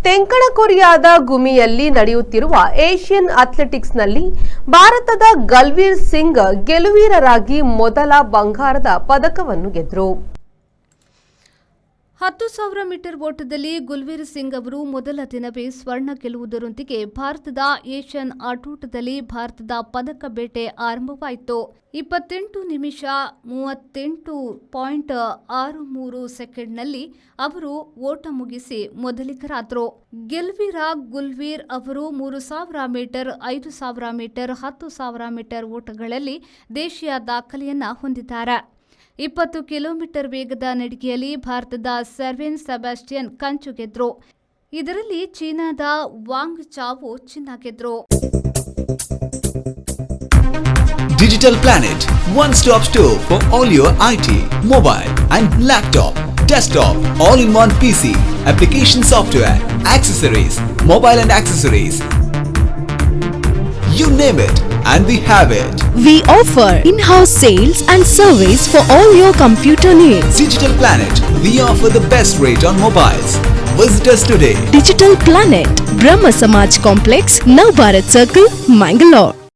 ತೆಂಕಣಕೊರಿಯಾದ ಗುಮಿಯಲ್ಲಿ ನಡೆಯುತ್ತಿರುವ ಏಷ್ಯನ್ ಅಥ್ಲೆಟಿಕ್ಸ್ನಲ್ಲಿ ಭಾರತದ ಗಲ್ವೀರ್ ಸಿಂಗ್ ಗೆಲುವೀರರಾಗಿ ಮೊದಲ ಬಂಗಾರದ ಪದಕವನ್ನು ಗೆದ್ದರು. 10,000 ಮೀಟರ್ ಓಟದಲ್ಲಿ ಗುಲ್ವೀರ್ ಸಿಂಗ್ ಅವರು ಮೊದಲ ದಿನವೇ ಸ್ವರ್ಣ ಗೆಲ್ಲುವುದರೊಂದಿಗೆ ಭಾರತದ ಏಷ್ಯನ್ ಆಟೋಟದಲ್ಲಿ ಭಾರತದ ಪದಕ ಬೇಟೆ ಆರಂಭವಾಯಿತು. 28 ನಿಮಿಷ 38.63 ಸೆಕೆಂಡ್ನಲ್ಲಿ ಅವರು ಓಟ ಮುಗಿಸಿ ಮೊದಲಿಗರಾದರು. ಗುಲ್ವೀರ್ ಅವರು 3,000 ಮೀಟರ್, 5,000 ಮೀಟರ್, 10,000 ಮೀಟರ್ ಓಟಗಳಲ್ಲಿ ದೇಶೀಯ ದಾಖಲೆಯನ್ನ ಹೊಂದಿದ್ದಾರೆ. 20 ಕಿಲೋಮೀಟರ್ ವೇಗದ ನಡಿಗೆಯಲ್ಲಿ ಭಾರತದ ಸರ್ವೆನ್ ಸೆಬಾಸ್ಟಿಯನ್ ಕಂಚು ಗೆದ್ರು. ಇದರಲ್ಲಿ ಚೀನಾದ ವಾಂಗ್ ಚಾವೋ ಚಿನ್ನ ಗೆದ್ರು. Digital Planet, one-stop store for all your IT, mobile and laptop, desktop, all-in-one PC, application software, accessories, mobile and accessories. You name it, and we have it. We offer in-house sales and service for all your computer needs. Digital Planet, we offer the best rate on mobiles. Visit us today. Digital Planet, Brahma Samaj Complex, Navbharat Circle, Mangalore.